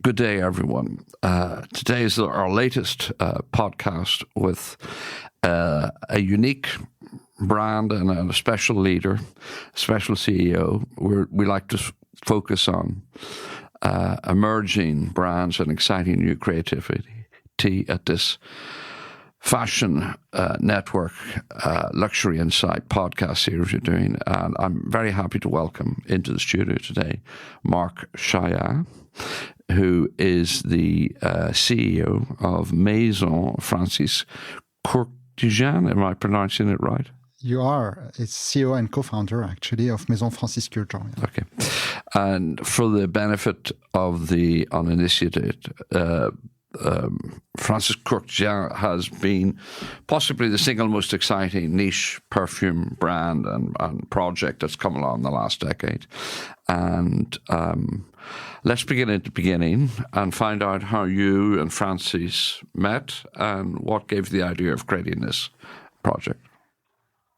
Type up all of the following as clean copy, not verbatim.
Good day, everyone. Today is our latest podcast with a unique brand and a special leader, special CEO. We like to focus on emerging brands and exciting new creativity at this fashion network, Luxurynsight podcast series you're doing. And I'm very happy to welcome into the studio today Marc Chaya, who is the CEO of Maison, Francis Kurkdjian. Am I pronouncing it right? You are. It's CEO and co-founder, actually, of Maison Francis Kurkdjian. Okay. And for the benefit of the uninitiated, Francis Kurkdjian has been possibly the single most exciting niche perfume brand and project that's come along in the last decade. And let's begin at the beginning and find out how you and Francis met and what gave you the idea of creating this project.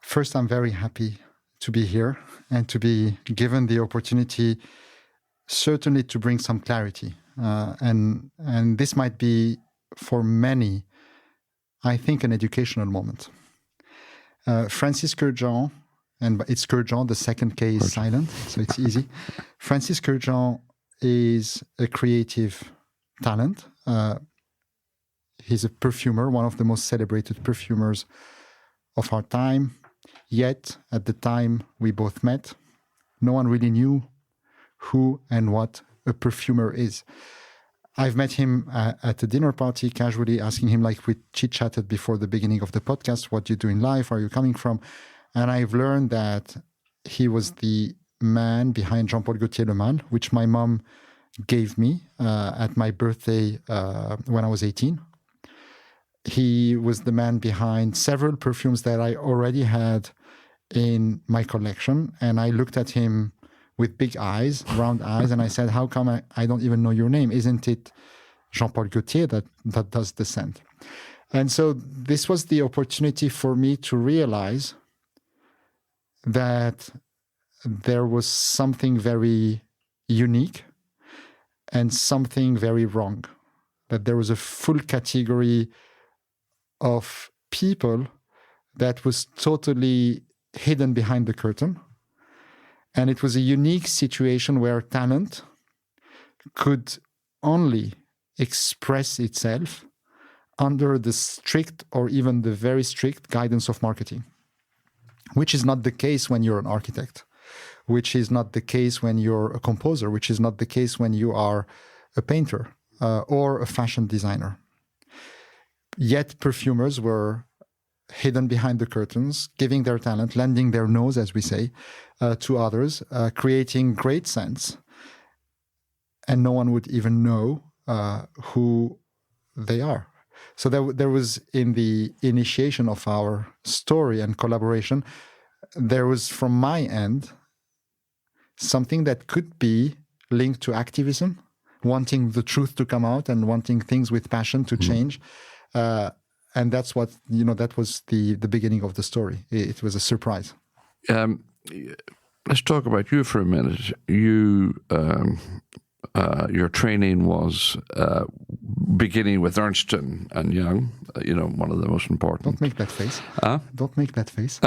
First, I'm very happy to be here and to be given the opportunity, certainly to bring some clarity. And this might be, for many, I think, an educational moment. Francis Kurkdjian, and it's Kurkdjian, the second K is silent, so it's easy. Francis Kurkdjian is a creative talent. He's a perfumer, one of the most celebrated perfumers of our time. Yet, at the time we both met, no one really knew who and what a perfumer is. I've met him at a dinner party, casually asking him, like we chit-chatted before the beginning of the podcast, what do you do in life? Where are you coming from? And I've learned that he was the man behind Jean-Paul Gaultier Le Male, which my mom gave me at my birthday when I was 18. He was the man behind several perfumes that I already had in my collection. And I looked at him with big eyes, round eyes, and I said, how come I don't even know your name? Isn't it Jean-Paul Gaultier that does the scent? And so this was the opportunity for me to realize that there was something very unique and something very wrong, that there was a full category of people that was totally hidden behind the curtain. And it was a unique situation where talent could only express itself under the strict or even the very strict guidance of marketing, which is not the case when you're an architect, which is not the case when you're a composer, which is not the case when you are a painter or a fashion designer. Yet perfumers were hidden behind the curtains, giving their talent, lending their nose, as we say, to others, creating great scents, and no one would even know who they are. So there was, in the initiation of our story and collaboration, there was, from my end, something that could be linked to activism, wanting the truth to come out and wanting things with passion to change. And that's what, that was the beginning of the story. It was a surprise. Let's talk about you for a minute. You, your training was beginning with Ernst and Young, one of the most important. Don't make that face. Don't make that face.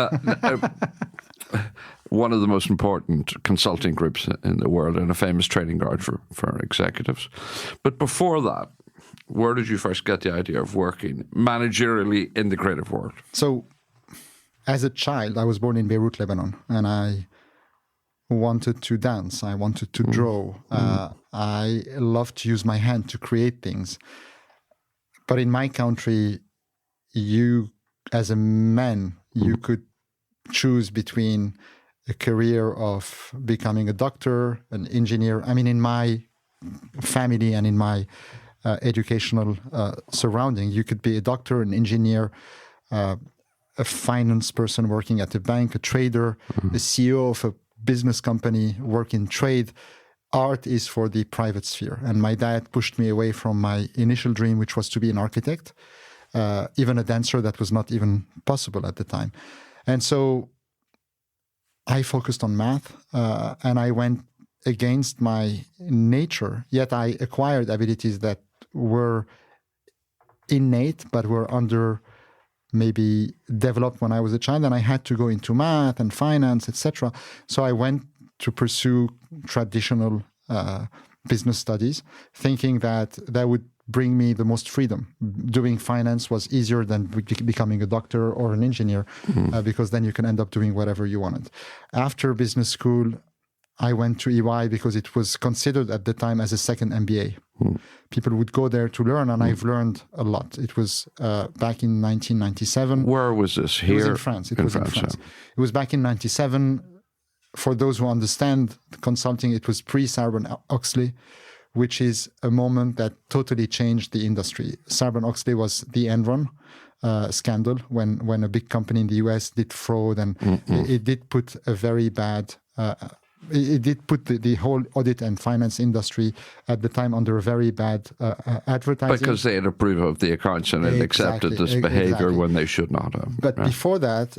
One of the most important consulting groups in the world and a famous training ground for executives. But before that, where did you first get the idea of working managerially in the creative world? So, as a child, I was born in Beirut, Lebanon, and I wanted to dance. I wanted to draw. I loved to use my hand to create things. But in my country, you, as a man, you could choose between a career of becoming a doctor, an engineer. I mean, in my family and in my educational surrounding, you could be a doctor, an engineer, a finance person working at a bank, a trader, a CEO of a business company, work in trade. Art is for the private sphere. And my dad pushed me away from my initial dream, which was to be an architect, even a dancer. That was not even possible at the time. And so I focused on math, and I went against my nature, yet I acquired abilities that were innate, but were maybe developed when I was a child, and I had to go into math and finance, etc. So I went to pursue traditional business studies, thinking that would bring me the most freedom. Doing finance was easier than becoming a doctor or an engineer, because then you can end up doing whatever you wanted. After business school, I went to EY because it was considered at the time as a second MBA. People would go there to learn, and I've learned a lot. It was back in 1997. Where was this? Here? It was in France. It was back in 97. For those who understand consulting, it was pre-Sarbanes-Oxley, which is a moment that totally changed the industry. Sarbanes-Oxley was the Enron scandal when a big company in the US did fraud, and it did put a very bad... it did put the whole audit and finance industry at the time under a very bad advertising. Because they had approved of the accounts and had accepted this behavior when they should not have. But before that,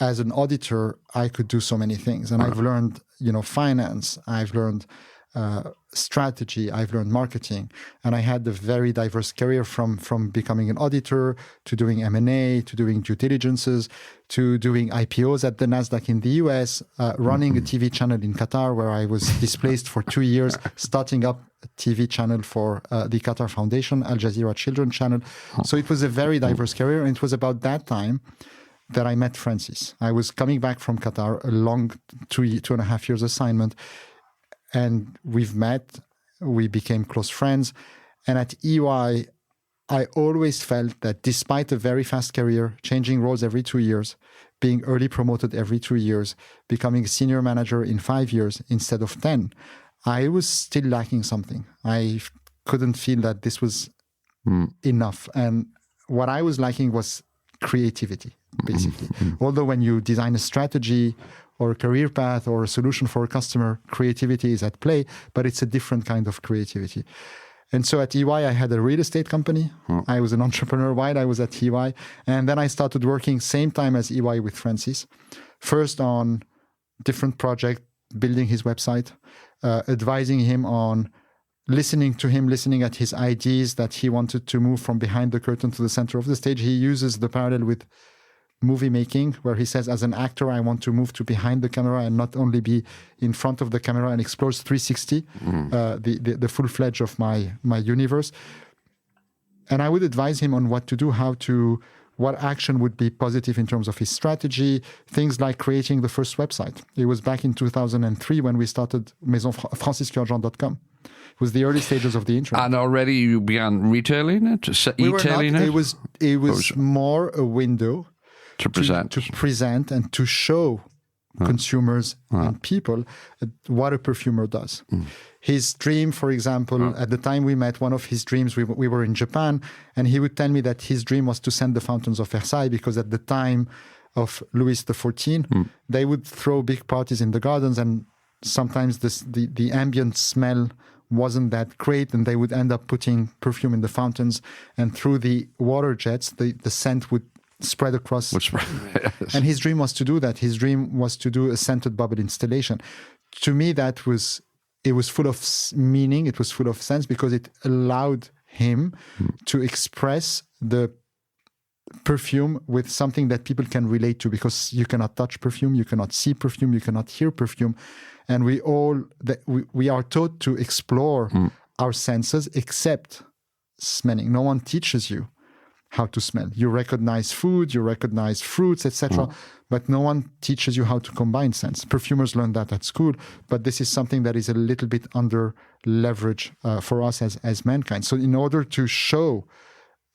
as an auditor, I could do so many things. And I've learned, finance, I've learned strategy, I've learned marketing. And I had a very diverse career from becoming an auditor to doing M&A, to doing due diligences, to doing IPOs at the NASDAQ in the US, running a TV channel in Qatar where I was displaced for 2 years, starting up a TV channel for the Qatar Foundation, Al Jazeera Children Channel. So it was a very diverse career. And it was about that time that I met Francis. I was coming back from Qatar, a long 2.5 years assignment. And we've met, we became close friends. And at EY, I always felt that despite a very fast career, changing roles every 2 years, being early promoted every 2 years, becoming a senior manager in 5 years instead of 10, I was still lacking something. I couldn't feel that this was enough. And what I was lacking was creativity, basically. Although when you design a strategy or a career path or a solution for a customer, creativity is at play, but it's a different kind of creativity. And so at EY, I had a real estate company. I was an entrepreneur while I was at EY. And then I started working same time as EY with Francis. First on different projects, building his website, advising him on listening at his ideas that he wanted to move from behind the curtain to the center of the stage. He uses the parallel with movie making, where he says, as an actor, I want to move to behind the camera and not only be in front of the camera, and explores 360, the full-fledged of my universe. And I would advise him on what to do, what action would be positive in terms of his strategy, things like creating the first website. It was back in 2003 when we started Maison, franciskurkdjian.com. It was the early stages of the internet. And already you began retailing it, e-tailing it? It was more a window to present and to show consumers and people what a perfumer does. His dream, for example, at the time we met, one of his dreams, we were in Japan, and he would tell me that his dream was to send the fountains of Versailles, because at the time of Louis XIV, they would throw big parties in the gardens, and sometimes the ambient smell wasn't that great, and they would end up putting perfume in the fountains, and through the water jets, the scent would spread across. Yes. And his dream was to do that. His dream was to do a scented bubble installation. To me, it was full of meaning. It was full of sense, because it allowed him to express the perfume with something that people can relate to, because you cannot touch perfume, you cannot see perfume, you cannot hear perfume. And we are taught to explore our senses except smelling. No one teaches you how to smell. You recognize food, you recognize fruits, etc. But no one teaches you how to combine scents. Perfumers learn that at school, but this is something that is a little bit under leverage for us as mankind. So in order to show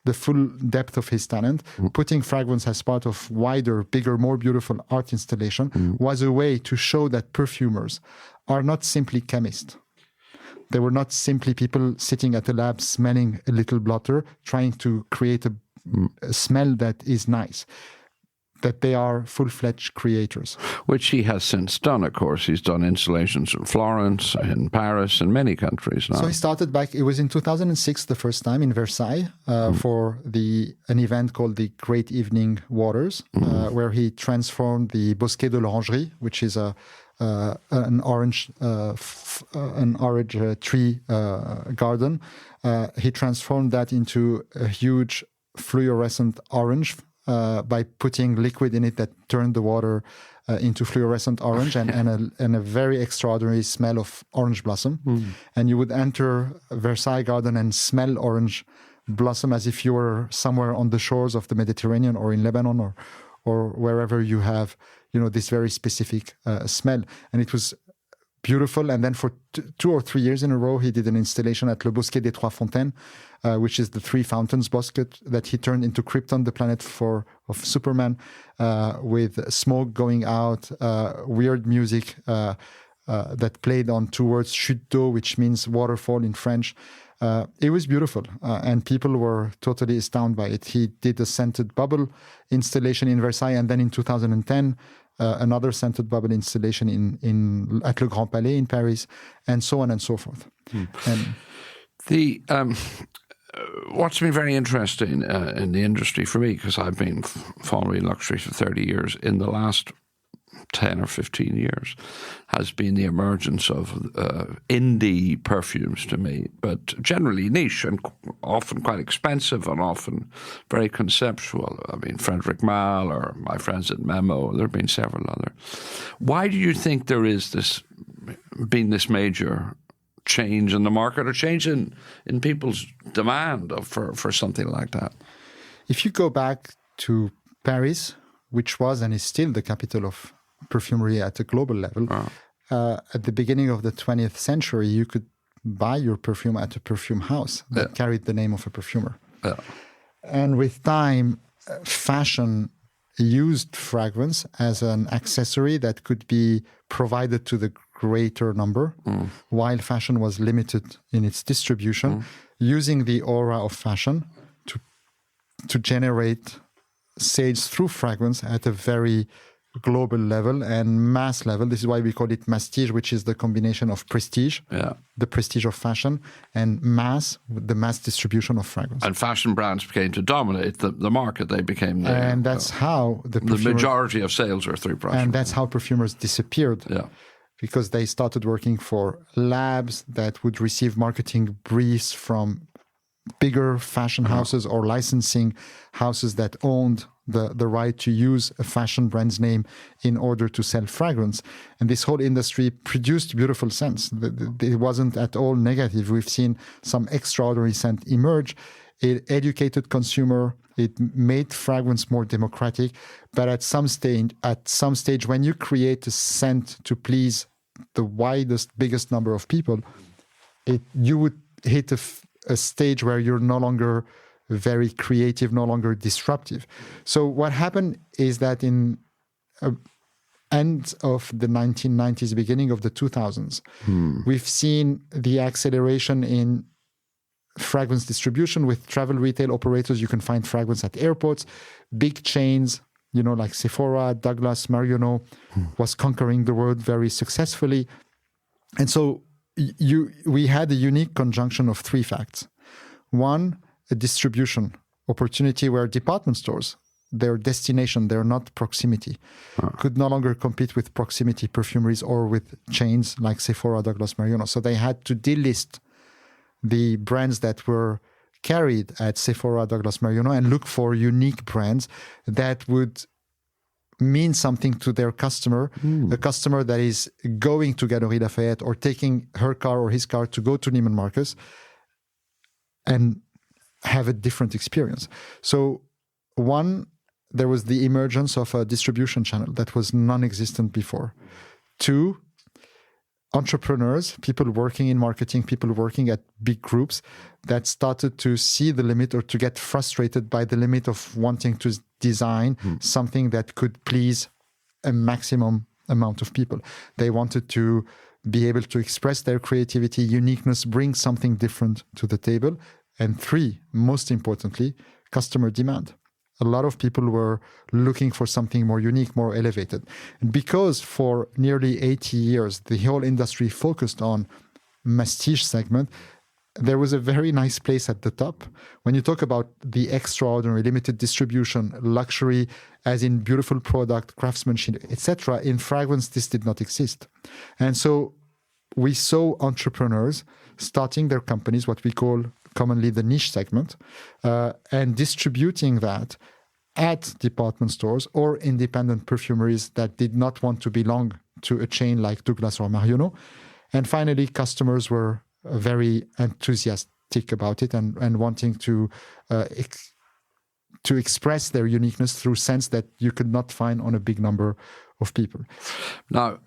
the full depth of his talent, putting fragrance as part of wider, bigger, more beautiful art installation was a way to show that perfumers are not simply chemists. They were not simply people sitting at a lab smelling a little blotter, trying to create a smell that is nice. That they are full-fledged creators. Which he has since done, of course. He's done installations in Florence, in Paris, in many countries now. So he started back, it was in 2006 the first time in Versailles for an event called the Great Evening Waters, where he transformed the Bosquet de l'Orangerie, which is a an orange tree garden. He transformed that into a huge fluorescent orange by putting liquid in it that turned the water into fluorescent orange and a very extraordinary smell of orange blossom. And you would enter Versailles Garden and smell orange blossom as if you were somewhere on the shores of the Mediterranean or in Lebanon or wherever you have, this very specific smell. And it was beautiful. And then for 2 or 3 years in a row, he did an installation at Le Bosquet des Trois Fontaines, which is the Three Fountains Bosquet that he turned into Krypton, the planet of Superman, with smoke going out, weird music that played on 2 words, chute d'eau, which means waterfall in French. It was beautiful, and people were totally astounded by it. He did a scented bubble installation in Versailles, and then in 2010, another scented bubble installation at Le Grand Palais in Paris, and so on and so forth. And what's been very interesting in the industry for me, because I've been following luxury for 30 years, in the last 10 or 15 years, has been the emergence of indie perfumes to me, but generally niche and often quite expensive and often very conceptual. I mean, Frederic Malle or my friends at Memo, there have been several other. Why do you think there is been this major change in the market or change in people's demand for something like that? If you go back to Paris, which was and is still the capital of perfumery at a global level, at the beginning of the 20th century, you could buy your perfume at a perfume house that carried the name of a perfumer. And with time, fashion used fragrance as an accessory that could be provided to the greater number, while fashion was limited in its distribution, using the aura of fashion to generate sales through fragrance at a very global level and mass level. This is why we call it mastige, which is the combination of prestige, the prestige of fashion, and mass, the mass distribution of fragrance. And fashion brands became to dominate the market. They became and that's how the majority of sales are through fashion. And that's how perfumers disappeared. Because they started working for labs that would receive marketing briefs from bigger fashion houses or licensing houses that owned the right to use a fashion brand's name in order to sell fragrance. And this whole industry produced beautiful scents. It wasn't at all negative. We've seen some extraordinary scent emerge. It educated consumer. It made fragrance more democratic. But at some stage, when you create a scent to please the biggest number of people, you would hit a stage where you're no longer very creative, no longer disruptive. So what happened is that in end of the 1990s, beginning of the 2000s, we've seen the acceleration in fragrance distribution with travel retail operators. You can find fragrance at airports, big chains, like Sephora, Douglas, Marionneau was conquering the world very successfully. And so we had a unique conjunction of 3 facts. One, a distribution opportunity where department stores, their destination, they're not proximity, could no longer compete with proximity perfumeries or with chains like Sephora, Douglas, Marionneau. So they had to delist the brands that were carried at Sephora, Douglas, Marionneau and look for unique brands that would mean something to their customer, a customer that is going to Galeries Lafayette or taking her car or his car to go to Neiman Marcus and have a different experience. So one, there was the emergence of a distribution channel that was non-existent before. 2, entrepreneurs, people working in marketing, people working at big groups that started to see the limit or to get frustrated by the limit of wanting to design something that could please a maximum amount of people. They wanted to be able to express their creativity, uniqueness, bring something different to the table. And 3, most importantly, customer demand. A lot of people were looking for something more unique, more elevated. And because for nearly 80 years, the whole industry focused on mastige segment, there was a very nice place at the top. When you talk about the extraordinary, limited distribution, luxury, as in beautiful product, craftsmanship, etc., in fragrance, this did not exist. And so we saw entrepreneurs starting their companies, what we call commonly the niche segment, and distributing that at department stores or independent perfumeries that did not want to belong to a chain like Douglas or Marionneau. And finally, customers were very enthusiastic about it and wanting to express their uniqueness through scents that you could not find on a big number of people. Now,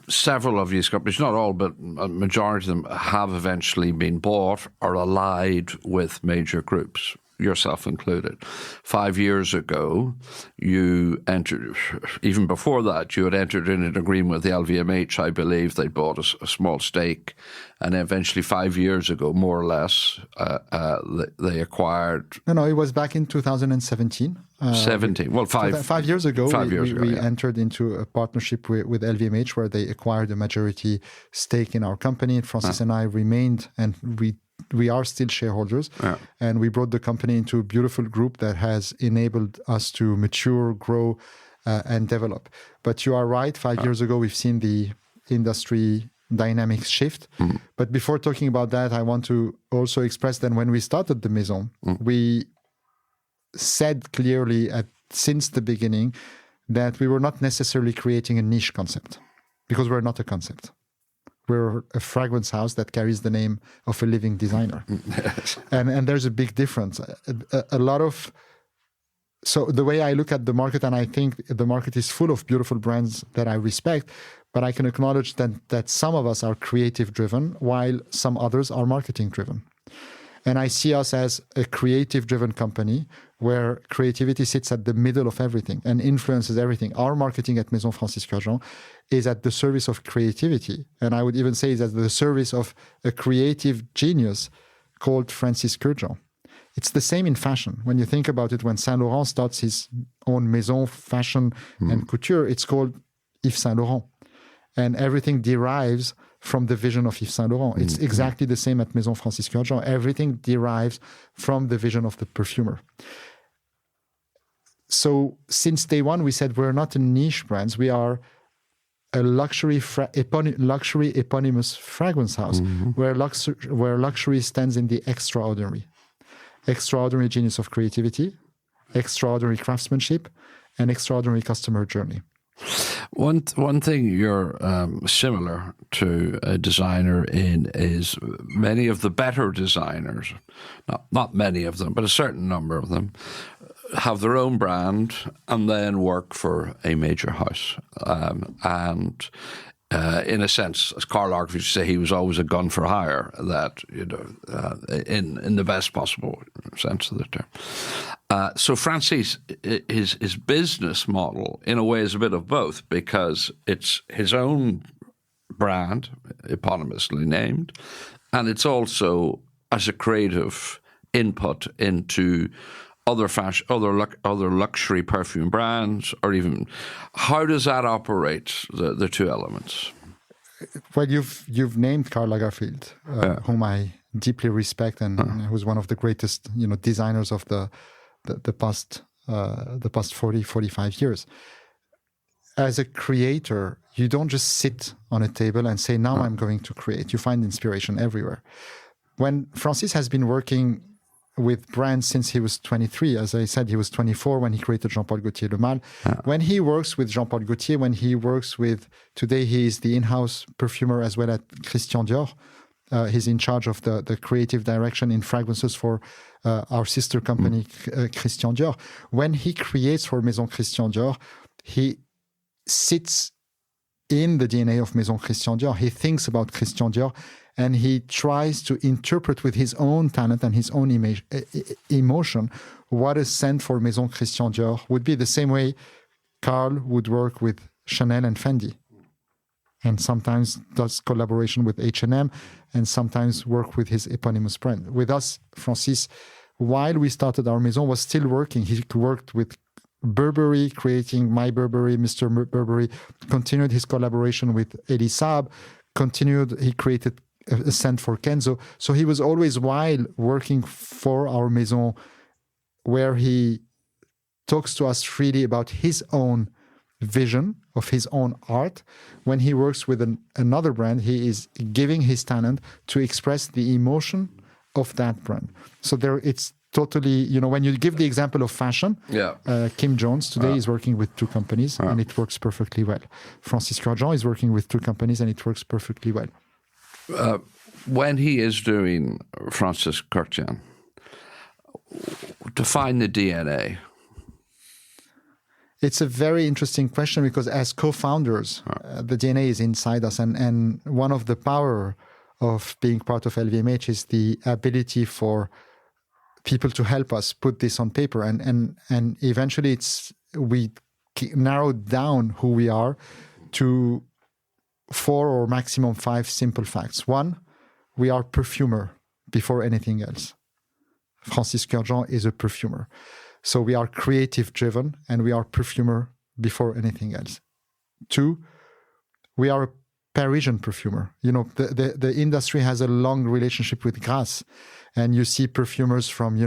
several of these companies, not all, but a majority of them, have eventually been bought or allied with major groups, yourself included. 5 years ago, you entered, even before that, you had entered in an agreement with the LVMH, I believe. They bought a small stake. And eventually 5 years ago, more or less, they acquired... No, it was back in 2017. 17. Well, 5 years ago, we yeah. entered into a partnership with LVMH where they acquired a majority stake in our company. Francis and I remained, and we are still shareholders. Yeah. And we brought the company into a beautiful group that has enabled us to mature, grow, and develop. But you are right. 5 years ago, we've seen the industry dynamics shift. But before talking about that, I want to also express that when we started the Maison, we said clearly since the beginning that we were not necessarily creating a niche concept, because we're not a concept. We're a fragrance house that carries the name of a living designer. and there's a big difference. So the way I look at the market, and I think the market is full of beautiful brands that I respect, but I can acknowledge that some of us are creative driven while some others are marketing driven. And I see us as a creative driven company where creativity sits at the middle of everything and influences everything. Our marketing at Maison Francis Kurkdjian is at the service of creativity. And I would even say it's at the service of a creative genius called Francis Kurkdjian. It's the same in fashion. When you think about it, when Saint Laurent starts his own Maison fashion and couture, it's called Yves Saint Laurent. And everything derives from the vision of Yves Saint Laurent. It's exactly the same at Maison Francis Kurkdjian. Everything derives from the vision of the perfumer. So since day one, we said we're not a niche brand. We are a luxury eponymous fragrance house where luxury stands in the extraordinary. Extraordinary genius of creativity, extraordinary craftsmanship, and extraordinary customer journey. One thing you're similar to a designer in is many of the better designers, not many of them, but a certain number of them, have their own brand and then work for a major house. In a sense, as Karl Lagerfeld used to say, he was always a gun for hire, that, in the best possible sense of the term. So Francis, his business model, in a way, is a bit of both, because it's his own brand, eponymously named, and it's also as a creative input into other fashion, other luxury perfume brands, or even how does that operate? The two elements. Well, you've named Karl Lagerfeld, whom I deeply respect, and who's one of the greatest designers of the past 45 years. As a creator, you don't just sit on a table and say, now I'm going to create. You find inspiration everywhere. When Francis has been working with brands since he was 23. As I said, he was 24 when he created Jean-Paul Gaultier Le Male. When he works with Jean-Paul Gaultier, when he works with, today he is the in-house perfumer as well at Christian Dior. He's in charge of the creative direction in fragrances for our sister company, Christian Dior. When he creates for Maison Christian Dior, he sits in the DNA of Maison Christian Dior. He thinks about Christian Dior, and he tries to interpret with his own talent and his own emotion what a scent for Maison Christian Dior would be. The same way Karl would work with Chanel and Fendi, and sometimes does collaboration with H&M, and sometimes work with his eponymous brand. With us, Francis, while we started our Maison, was still working. He worked with Burberry, creating My Burberry, Mr. Burberry, continued his collaboration with Elie Saab, he created a scent for Kenzo. So he was always, while working for our Maison, where he talks to us freely about his own vision of his own art. When he works with another brand, he is giving his talent to express the emotion of that brand. So it's totally, when you give the example of fashion, Kim Jones today is working with 2 companies and it works perfectly well. Francis Kurkdjian is working with 2 companies and it works perfectly well. When he is doing Francis Kurkdjian, define the DNA. It's a very interesting question because as co-founders, the DNA is inside us. And one of the power of being part of LVMH is the ability for people to help us put this on paper. And eventually we narrowed down who we are to 4 or maximum 5 simple facts. 1, we are perfumer before anything else. Francis Kurkdjian is a perfumer. So we are creative driven and we are perfumer before anything else. 2, we are a Parisian perfumer. The industry has a long relationship with Grasse, and you see perfumers from,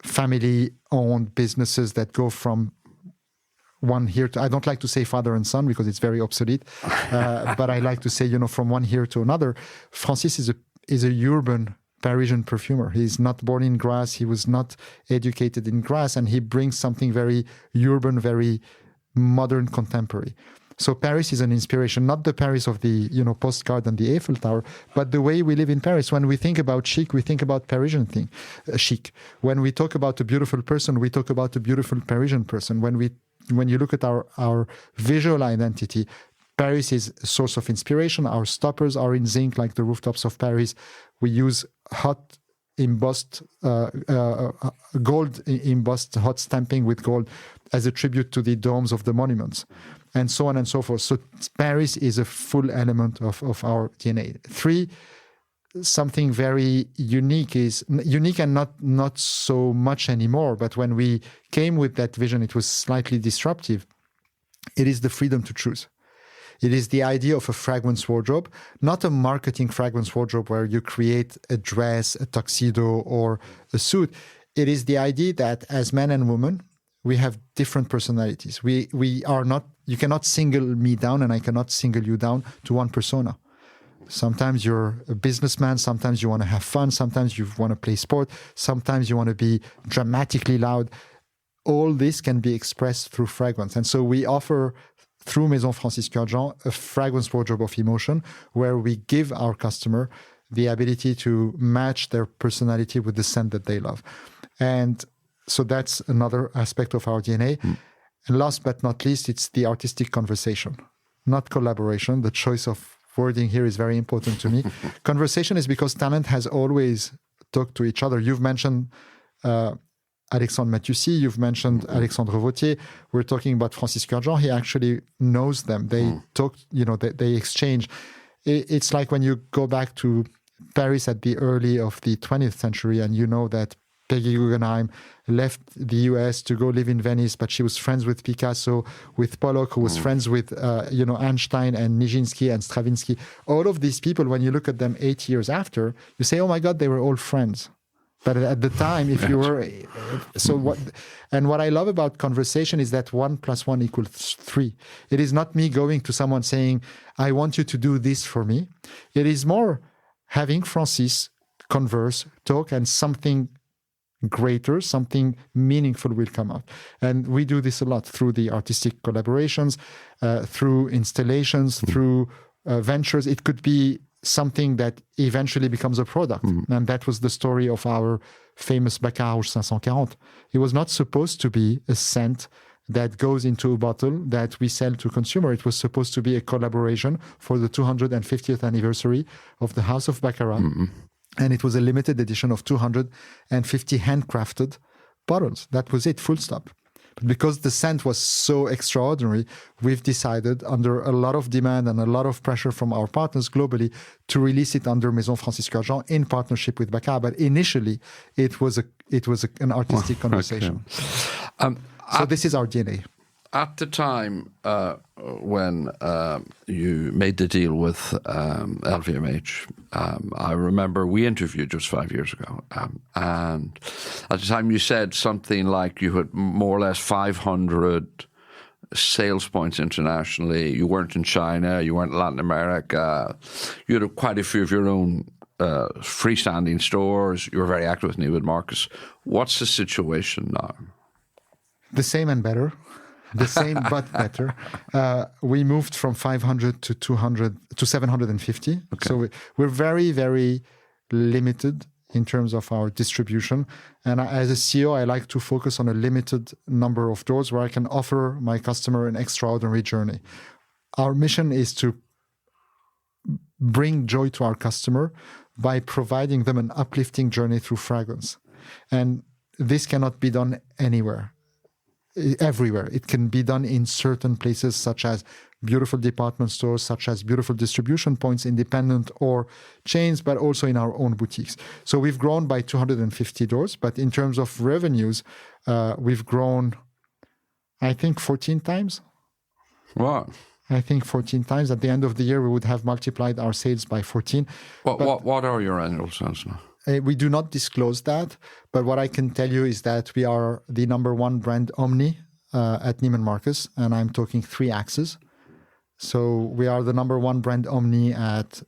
family owned businesses that go from one here to, I don't like to say father and son because it's very obsolete, but I like to say, from one here to another. Francis is a urban Parisian perfumer. He's not born in Grasse. He was not educated in Grasse, and he brings something very urban, very modern, contemporary. So Paris is an inspiration, not the Paris of the postcard and the Eiffel Tower, but the way we live in Paris. When we think about chic, we think about Parisian chic. When we talk about a beautiful person, we talk about a beautiful Parisian person. When you look at our visual identity, Paris is a source of inspiration. Our stoppers are in zinc, like the rooftops of Paris. We use hot embossed, gold embossed hot stamping with gold as a tribute to the domes of the monuments, and so on and so forth. So Paris is a full element of our DNA. 3, something very unique and not so much anymore, but when we came with that vision, it was slightly disruptive. It is the freedom to choose. It is the idea of a fragrance wardrobe, not a marketing fragrance wardrobe where you create a dress, a tuxedo, or a suit. It is the idea that as men and women, we have different personalities. We are not, you cannot single me down and I cannot single you down to one persona. Sometimes you're a businessman, sometimes you want to have fun, sometimes you want to play sport, sometimes you want to be dramatically loud. All this can be expressed through fragrance. And so we offer, through Maison Francis Kurkdjian, a fragrance wardrobe of emotion where we give our customer the ability to match their personality with the scent that they love. And so that's another aspect of our DNA. And last but not least, it's the artistic conversation, not collaboration. The choice of wording here is very important to me. Conversation is because talent has always talked to each other. You've mentioned Alexandre Mathussi, you've mentioned Alexandre Vautier. We're talking about Francis Kurkdjian. He actually knows them. They talk, they exchange. It's like when you go back to Paris at the early of the 20th century and you know that Peggy Guggenheim left the US to go live in Venice, but she was friends with Picasso, with Pollock, who was friends with, Einstein and Nijinsky and Stravinsky. All of these people, when you look at them 8 years after, you say, oh my God, they were all friends. But at the time, if you were, what I love about conversation is that 1 + 1 = 3. It is not me going to someone saying, I want you to do this for me. It is more having Francis converse, talk, and something greater, something meaningful will come out. And we do this a lot through the artistic collaborations, through installations, through ventures. It could be something that eventually becomes a product. And that was the story of our famous Baccarat Rouge 540. It was not supposed to be a scent that goes into a bottle that we sell to consumer. It was supposed to be a collaboration for the 250th anniversary of the House of Baccarat. And it was a limited edition of 250 handcrafted bottles. That was it, full stop. But because the scent was so extraordinary, we've decided, under a lot of demand and a lot of pressure from our partners globally, to release it under Maison Francis Kurkdjian in partnership with Baccarat. But initially, it was an artistic conversation. Okay. So this is our DNA. at the time when you made the deal with LVMH, I remember we interviewed just 5 years ago, and at the time you said something like you had more or less 500 sales points internationally. You weren't in China, you weren't in Latin America. You had quite a few of your own freestanding stores. You were very active with Neiman Marcus. What's the situation now? The same and better. The same but better. We moved from 500 to 200 to 750. Okay. So we're very, very limited in terms of our distribution. And as a CEO, I like to focus on a limited number of doors where I can offer my customer an extraordinary journey. Our mission is to bring joy to our customer by providing them an uplifting journey through fragrance. And this cannot be done everywhere. It can be done in certain places, such as beautiful department stores, such as beautiful distribution points, independent or chains, but also in our own boutiques. So we've grown by 250 doors, but in terms of revenues, we've grown, I think, 14 times. Wow. I think 14 times. At the end of the year, we would have multiplied our sales by 14. What are your annual sales now? We do not disclose that, but what I can tell you is that we are the number one brand omni at Neiman Marcus, and I'm talking 3 axes. So we are the number one brand omni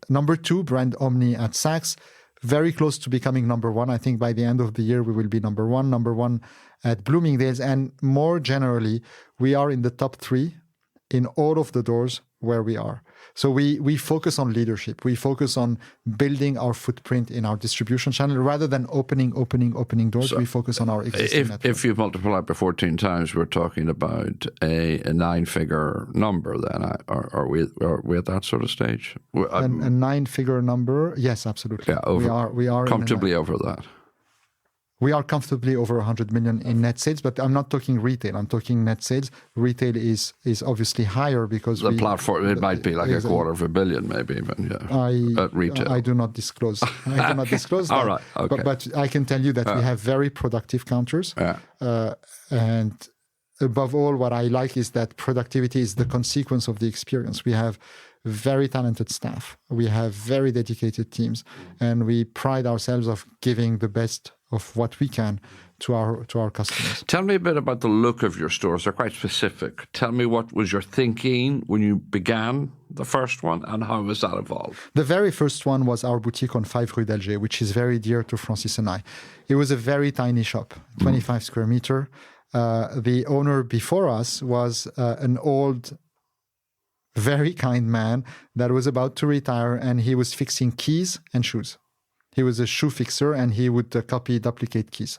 number 2 brand omni at Saks, very close to becoming number 1. I think by the end of the year we will be number 1 at Bloomingdale's, and more generally, we are in the top 3 in all of the doors where we are. So we focus on leadership. We focus on building our footprint in our distribution channel rather than opening doors. So we focus on our existing network. If you multiply by 14 times, we're talking about a 9-figure number then. Are we at that sort of stage? A 9-figure number? Yes, absolutely. Yeah, we are comfortably over that. We are comfortably over 100 million in net sales, but I'm not talking retail. I'm talking net sales. Retail is obviously higher because the platform, it might be like a $250 million maybe, but yeah, at retail. I do not disclose. That. All right, okay. But I can tell you that we have very productive counters. And above all, what I like is that productivity is the consequence of the experience. We have very talented staff. We have very dedicated teams, and we pride ourselves of giving the best of what we can to our customers. Tell me a bit about the look of your stores. They're quite specific. Tell me what was your thinking when you began the first one, and how has that evolved? The very first one was our boutique on 5 Rue d'Alger, which is very dear to Francis and I. It was a very tiny shop, 25 square meter. The owner before us was an old, very kind man that was about to retire, and he was fixing keys and shoes. He was a shoe fixer, and he would copy duplicate keys.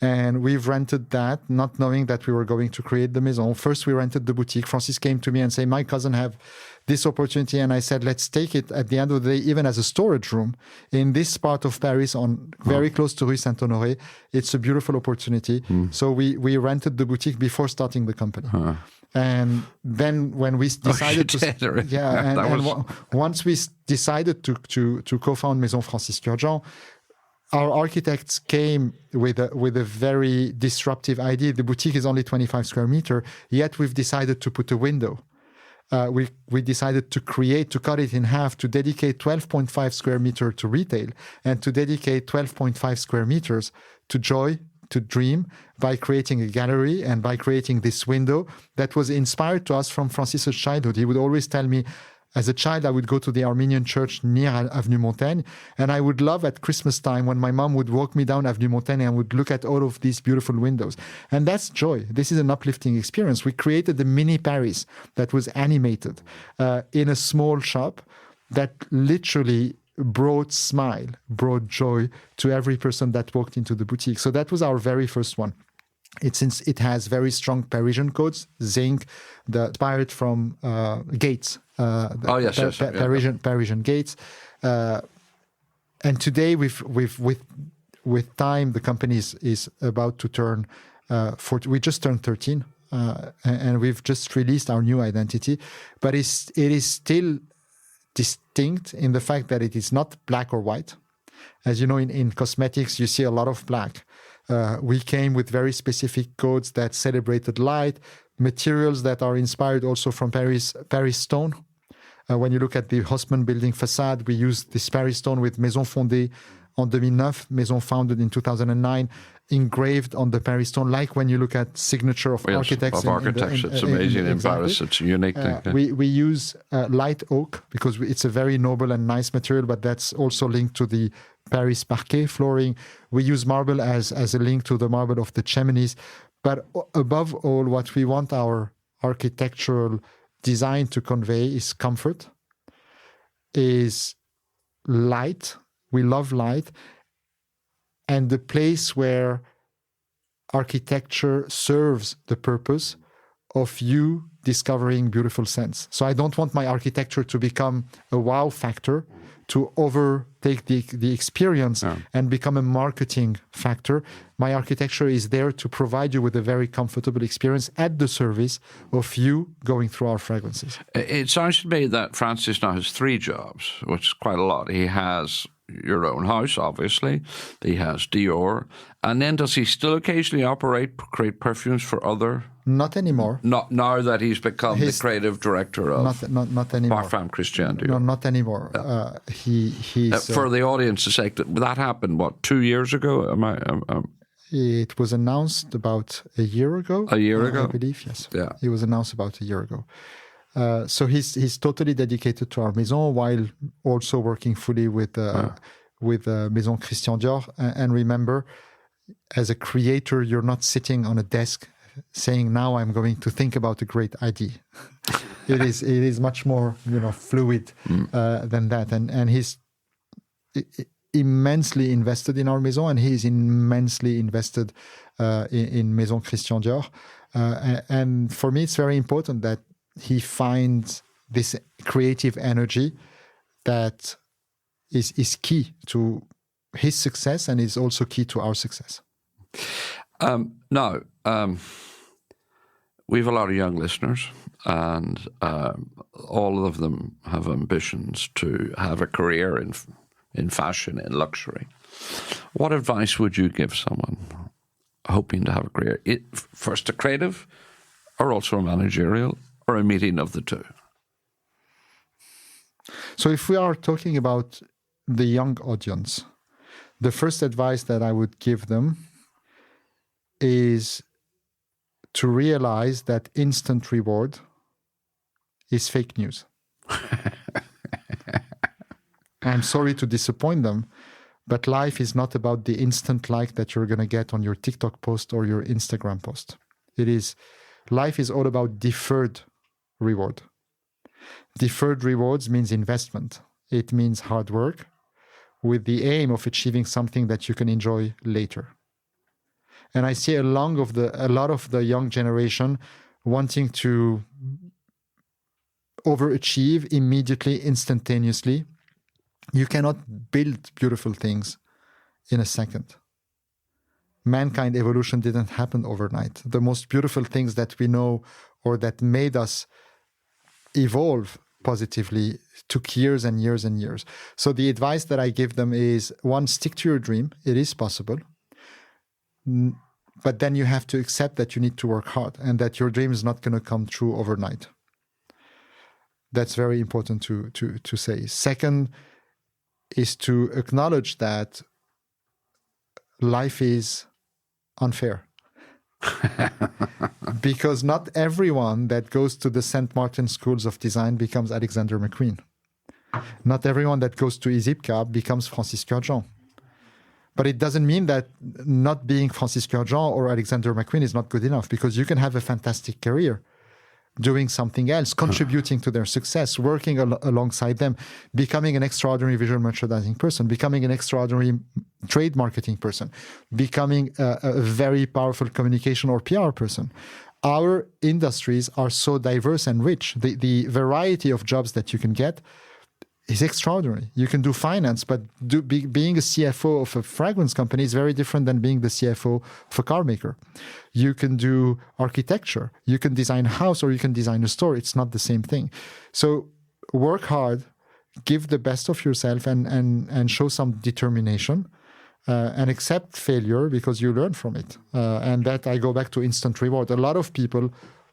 And we've rented that, not knowing that we were going to create the Maison. First, we rented the boutique. Francis came to me and said, my cousin have this opportunity. And I said, let's take it at the end of the day, even as a storage room in this part of Paris, very close to Rue Saint-Honoré. It's a beautiful opportunity. So we rented the boutique before starting the company. And then when we decided once we decided to co-found Maison Francis Kurkdjian, our architects came with a very disruptive idea. The boutique is only 25 square meter, yet we've decided to put a window. We decided to cut it in half, to dedicate 12.5 square meter to retail, and to dedicate 12.5 square meters to joy, to dream, by creating a gallery and by creating this window that was inspired to us from Francis's childhood. He would always tell me, as a child, I would go to the Armenian church near Avenue Montaigne, and I would love at Christmas time when my mom would walk me down Avenue Montaigne and would look at all of these beautiful windows. And that's joy. This is an uplifting experience. We created a mini Paris that was animated in a small shop that literally brought joy to every person that walked into the boutique. So that was our very first one. Since it has very strong Parisian codes, zinc, inspired from gates. Parisian gates. And today, with time, the company is about to turn 40. We just turned 13, and we've just released our new identity. But it is still distinct in the fact that it is not black or white. As you know, in cosmetics, you see a lot of black. We came with very specific codes that celebrated light, materials that are inspired also from Paris stone. When you look at the Haussmann building facade, we used this Paris stone with Maison fondée en 2009, Maison founded in 2009, engraved on the Paris stone, like when you look at signature of architects. It's amazing in Paris. It's a unique thing. We use light oak because it's a very noble and nice material, but that's also linked to the Paris parquet flooring. We use marble as a link to the marble of the chimneys. But above all, what we want our architectural design to convey is comfort, is light. We love light, and the place where architecture serves the purpose of you discovering beautiful scents. So I don't want my architecture to become a wow factor, to overtake the experience and become a marketing factor. My architecture is there to provide you with a very comfortable experience at the service of you going through our fragrances. It sounds to me that Francis now has 3 jobs, which is quite a lot. He has your own house, obviously. He has Dior. And then does he still occasionally create perfumes for other? Not anymore. Not now that he's become the creative director of not anymore. Parfum Kurkdjian. No, not anymore. He's for the audience's sake, that happened, 2 years ago? It was announced about a year ago. A year ago? I believe, yes. Yeah. It was announced about a year ago. So he's totally dedicated to our Maison while also working fully with Maison Christian Dior. And remember, as a creator, you're not sitting on a desk saying, now I'm going to think about a great idea. It is much more fluid than that. And he's immensely invested in our Maison, and he's immensely invested in Maison Christian Dior. And for me, it's very important that he finds this creative energy that is key to his success and is also key to our success. Now, we have a lot of young listeners, and all of them have ambitions to have a career in fashion, in luxury. What advice would you give someone hoping to have a career? First a creative, or also a managerial, or a meeting of the two? So if we are talking about the young audience, the first advice that I would give them is to realize that instant reward is fake news. I'm sorry to disappoint them, but life is not about the instant like that you're going to get on your TikTok post or your Instagram post. Life is all about deferred reward. Deferred rewards means investment. It means hard work with the aim of achieving something that you can enjoy later. And I see a lot of the young generation wanting to overachieve immediately, instantaneously. You cannot build beautiful things in a second. Mankind evolution didn't happen overnight. The most beautiful things that we know or that made us evolve positively took years and years and years. So the advice that I give them is, one, stick to your dream. It is possible. But then you have to accept that you need to work hard and that your dream is not going to come true overnight. That's very important to say. Second is to acknowledge that life is unfair. Because not everyone that goes to the St. Martin Schools of Design becomes Alexander McQueen. Not everyone that goes to ISIPCA becomes Francis Kurkdjian. But it doesn't mean that not being Francis Kurkdjian or Alexander McQueen is not good enough, because you can have a fantastic career doing something else, contributing to their success, working alongside them, becoming an extraordinary visual merchandising person, becoming an extraordinary trade marketing person, becoming a very powerful communication or PR person. Our industries are so diverse and rich. The variety of jobs that you can get is extraordinary. You can do finance, but being a CFO of a fragrance company is very different than being the CFO of a car maker. You can do architecture. You can design a house or you can design a store. It's not the same thing. So work hard, give the best of yourself and show some determination. and accept failure because you learn from it. And that I go back to instant reward. A lot of people,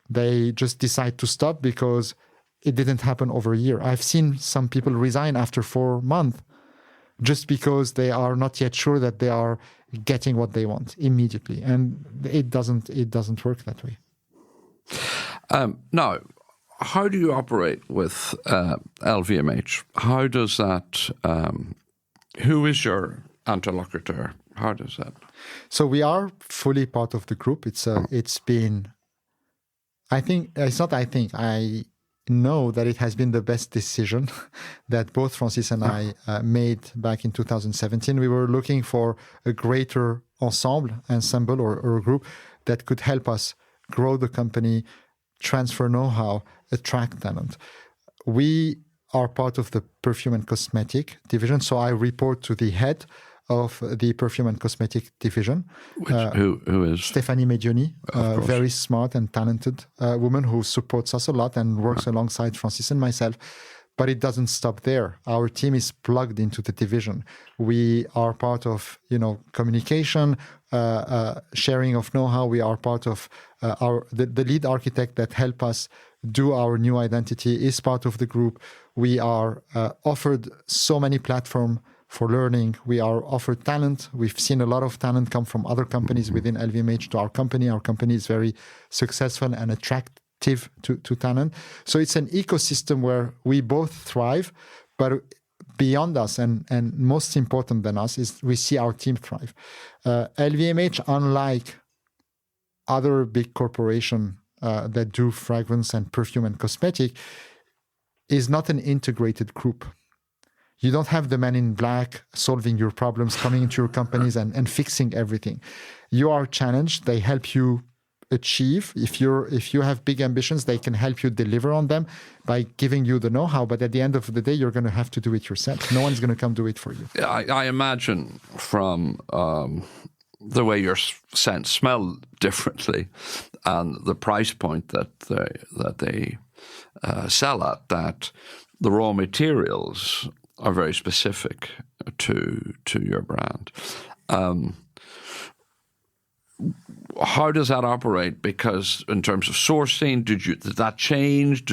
they just decide to stop because it didn't happen over a year. I've seen some people resign after 4 months just because they are not yet sure that they are getting what they want immediately. And it doesn't work that way. Now, how do you operate with LVMH? How does that, who is your interlocutor? How does that? So we are fully part of the group. I know that it has been the best decision that both Francis and I made back in 2017. We were looking for a greater ensemble or a group that could help us grow the company, transfer know-how, attract talent. We are part of the perfume and cosmetic division, so I report to the head of the perfume and cosmetic division. Who is? Stéphanie Medioni, a very smart and talented woman who supports us a lot and works alongside Francis and myself. But it doesn't stop there. Our team is plugged into the division. We are part of, communication, sharing of know-how. We are part of the lead architect that help us do our new identity is part of the group. We are offered so many platforms for learning. We are offered talent. We've seen a lot of talent come from other companies within LVMH to our company. Our company is very successful and attractive to talent. So it's an ecosystem where we both thrive, but beyond us and most important than us is we see our team thrive. LVMH, unlike other big corporations that do fragrance and perfume and cosmetic, is not an integrated group. You don't have the man in black solving your problems, coming into your companies and fixing everything. You are challenged. They help you achieve. If you have big ambitions, they can help you deliver on them by giving you the know-how. But at the end of the day, you're going to have to do it yourself. No one's going to come do it for you. I imagine from the way your scents smell differently and the price point that they sell at, that the raw materials are very specific to your brand. How does that operate? Because in terms of sourcing, did that change?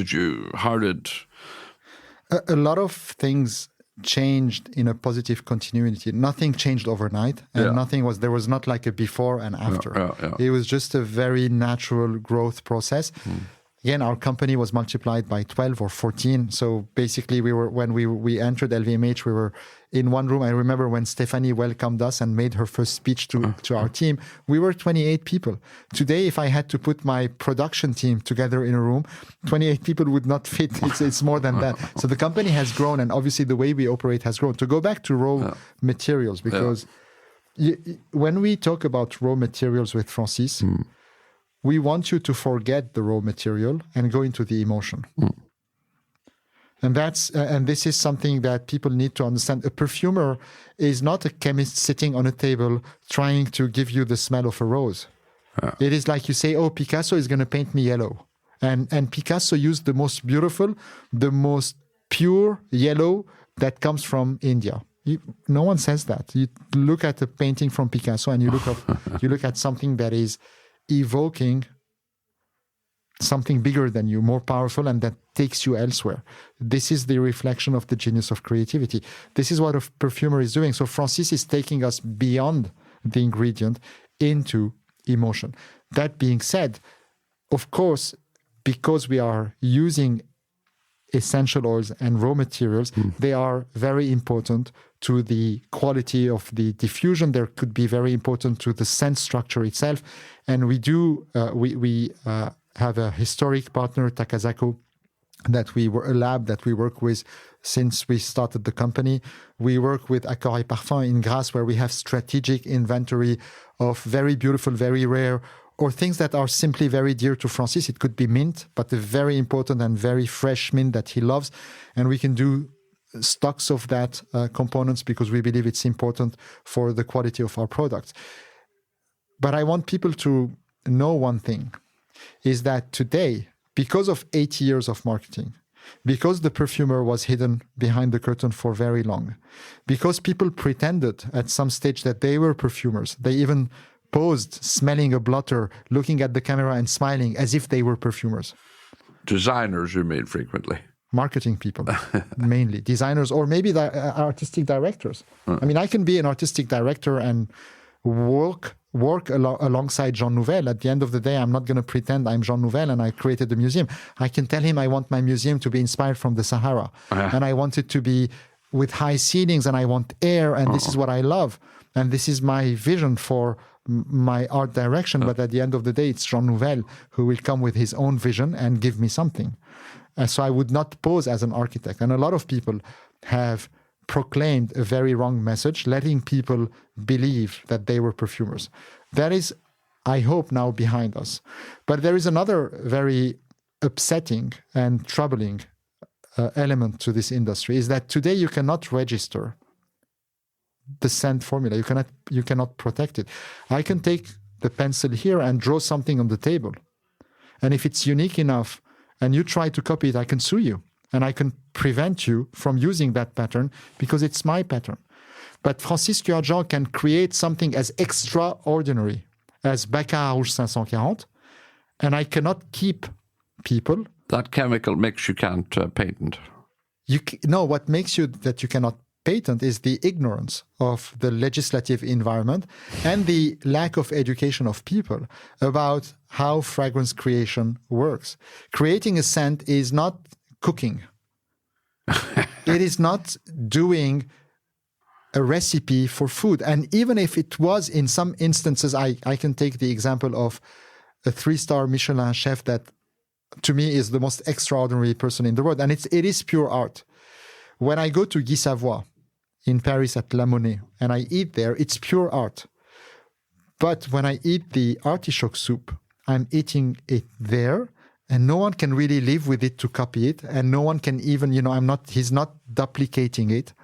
A lot of things changed in a positive continuity. Nothing changed overnight, and there was not like a before and after. It was just a very natural growth process. Again, our company was multiplied by 12 or 14. So basically, when we entered LVMH, we were in one room. I remember when Stéphanie welcomed us and made her first speech to our team, we were 28 people. Today, if I had to put my production team together in a room, 28 people would not fit. It's more than that. So the company has grown, and obviously the way we operate has grown. To go back to raw materials, because when we talk about raw materials with Francis, we want you to forget the raw material and go into the emotion. And this is something that people need to understand. A perfumer is not a chemist sitting on a table trying to give you the smell of a rose. It is like you say, Picasso is going to paint me yellow. And Picasso used the most beautiful, the most pure yellow that comes from India. No one says that. You look at a painting from Picasso and you look at something that is evoking something bigger than you, more powerful, and that takes you elsewhere. This is the reflection of the genius of creativity. This is what a perfumer is doing. So Francis is taking us beyond the ingredient into emotion. That being said, of course, because we are using essential oils and raw materials, they are very important to the quality of the diffusion. They could be very important to the scent structure itself. And we have a historic partner, Takasago, a lab that we work with since we started the company. We work with Accor et Parfum in Grasse, where we have strategic inventory of very beautiful, very rare, or things that are simply very dear to Francis. It could be mint, but a very important and very fresh mint that he loves. And we can do stocks of that components because we believe it's important for the quality of our products. But I want people to know one thing, is that today, because of 80 years of marketing, because the perfumer was hidden behind the curtain for very long, because people pretended at some stage that they were perfumers. They even posed smelling a blotter, looking at the camera and smiling as if they were perfumers. Designers, you mean, frequently? Marketing people, mainly. Designers, or maybe artistic directors. I mean, I can be an artistic director and work alongside Jean Nouvel. At the end of the day, I'm not going to pretend I'm Jean Nouvel and I created the museum. I can tell him I want my museum to be inspired from the Sahara. And I want it to be with high ceilings and I want air and this is what I love. And this is my vision for my art direction. But at the end of the day, it's Jean Nouvel who will come with his own vision and give me something. So I would not pose as an architect. And a lot of people have proclaimed a very wrong message, letting people believe that they were perfumers. That is, I hope, now behind us. But there is another very upsetting and troubling element to this industry, is that today you cannot register the scent formula. You cannot protect it. I can take the pencil here and draw something on the table. And if it's unique enough and you try to copy it, I can sue you. And I can prevent you from using that pattern because it's my pattern. But Francis Kurkdjian can create something as extraordinary as Baccarat Rouge 540, and I cannot keep people. That chemical mix you can't patent. No, what makes you that you cannot patent is the ignorance of the legislative environment and the lack of education of people about how fragrance creation works. Creating a scent is not cooking. It is not doing a recipe for food. And even if it was, in some instances, I can take the example of a 3-star Michelin chef that to me is the most extraordinary person in the world. And it is pure art. When I go to Guy Savoy in Paris at La Monnaie and I eat there, it's pure art. But when I eat the artichoke soup, I'm eating it there. And no one can really live with it to copy it. And no one can even, he's not duplicating it.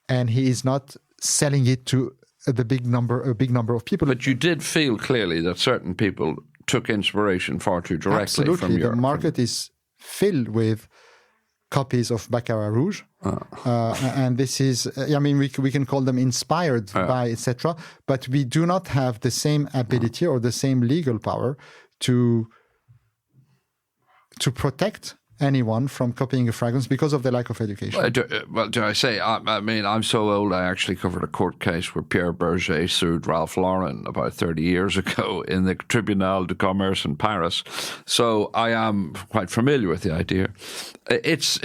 And he is not selling it to a big number of people. But you did feel clearly that certain people took inspiration far too directly. Absolutely. From your... The market is filled with copies of Baccarat Rouge. And this is, we can call them inspired by, etc. But we do not have the same ability or the same legal power to protect anyone from copying a fragrance because of the lack of education. Do I say, I'm so old, I actually covered a court case where Pierre Berger sued Ralph Lauren about 30 years ago in the Tribunal de Commerce in Paris. So I am quite familiar with the idea. It's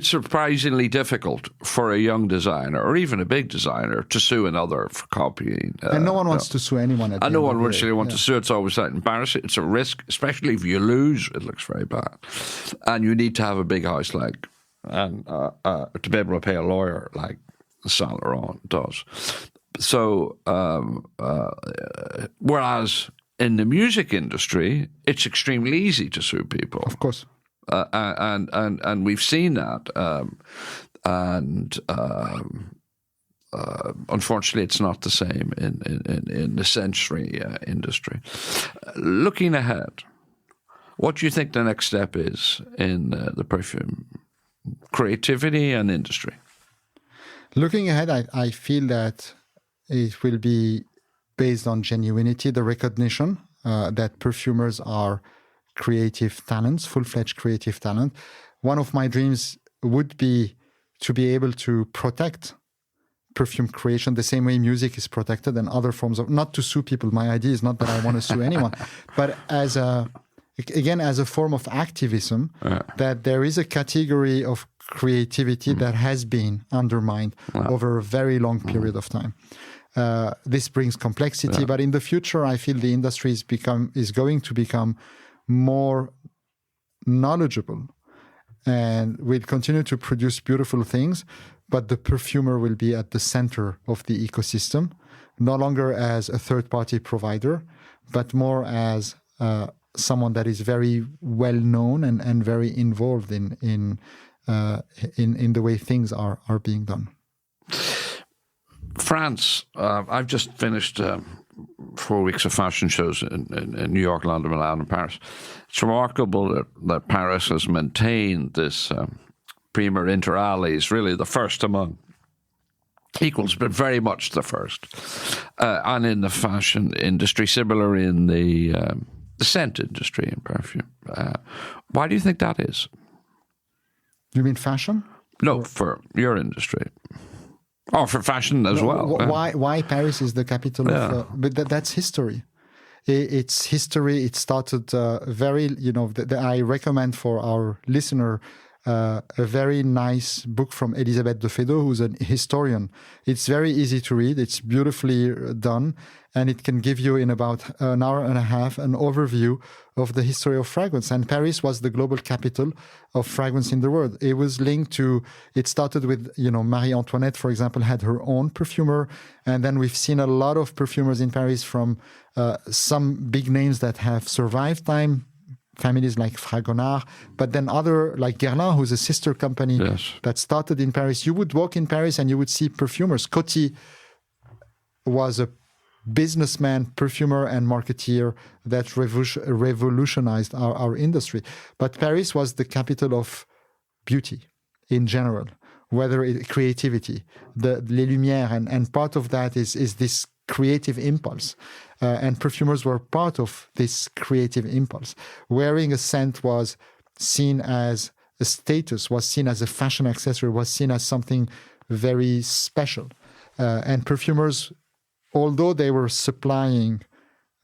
surprisingly difficult for a young designer or even a big designer to sue another for copying. And no one wants to sue anyone. And no one really wants to sue. It's always that embarrassing. It's a risk, especially if you lose. It looks very bad. And you need to have a big house and to be able to pay a lawyer like Saint Laurent does. So, whereas in the music industry, it's extremely easy to sue people. Of course. And we've seen that. Unfortunately, it's not the same in the sensory industry. Looking ahead, what do you think the next step is in the perfume creativity and industry? Looking ahead, I feel that it will be based on genuinity, the recognition that perfumers are creative talents, full-fledged creative talent. One of my dreams would be to be able to protect perfume creation the same way music is protected and other forms of, not to sue people. My idea is not that I want to sue anyone, but as a form of activism, that there is a category of creativity that has been undermined over a very long period of time. This brings complexity, but in the future, I feel the industry is going to become more knowledgeable and will continue to produce beautiful things, but the perfumer will be at the center of the ecosystem, no longer as a third-party provider, but more as someone that is very well known and very involved in the way things are being done. France, I've just finished 4 weeks of fashion shows in New York, London, Milan, and Paris. It's remarkable that Paris has maintained this premier inter alia, really the first among equals, but very much the first. And in the fashion industry, similar in the scent industry in perfume. Why do you think that is? You mean fashion? No, for your industry. Oh, for fashion as well. Why Paris is the capital of... but that's history. It's history. It started very... I recommend for our listener a very nice book from Elisabeth de Feydeau, who's a historian. It's very easy to read. It's beautifully done. And it can give you in about an hour and a half an overview of the history of fragrance. And Paris was the global capital of fragrance in the world. It was linked to, it started with, Marie Antoinette, for example, had her own perfumer. And then we've seen a lot of perfumers in Paris from some big names that have survived time, families like Fragonard, but then other like Guerlain, who's a sister company that started in Paris. You would walk in Paris and you would see perfumers. Coty was a businessman, perfumer, and marketeer that revolutionized our industry. But Paris was the capital of beauty in general, whether creativity, les Lumières, and part of that is this creative impulse. And perfumers were part of this creative impulse. Wearing a scent was seen as a status, was seen as a fashion accessory, was seen as something very special. And perfumers, although they were supplying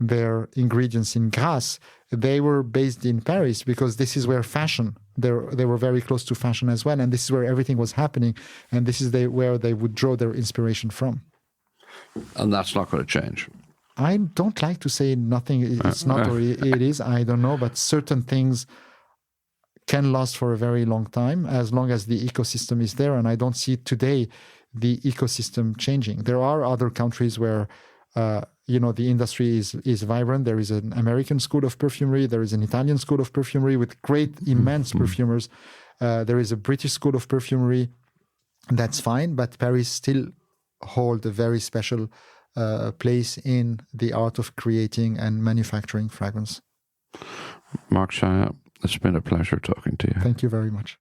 their ingredients in Grasse, they were based in Paris because this is where fashion, they were very close to fashion as well. And this is where everything was happening. And this is where they would draw their inspiration from. And that's not going to change. I don't like to say nothing. It's not, or it is. I don't know. But certain things can last for a very long time as long as the ecosystem is there. And I don't see today the ecosystem changing. There are other countries where, the industry is vibrant. There is an American school of perfumery. There is an Italian school of perfumery with great, immense perfumers. There is a British school of perfumery. That's fine. But Paris still hold a very special place in the art of creating and manufacturing fragrance. Marc Chaya, it's been a pleasure talking to you. Thank you very much.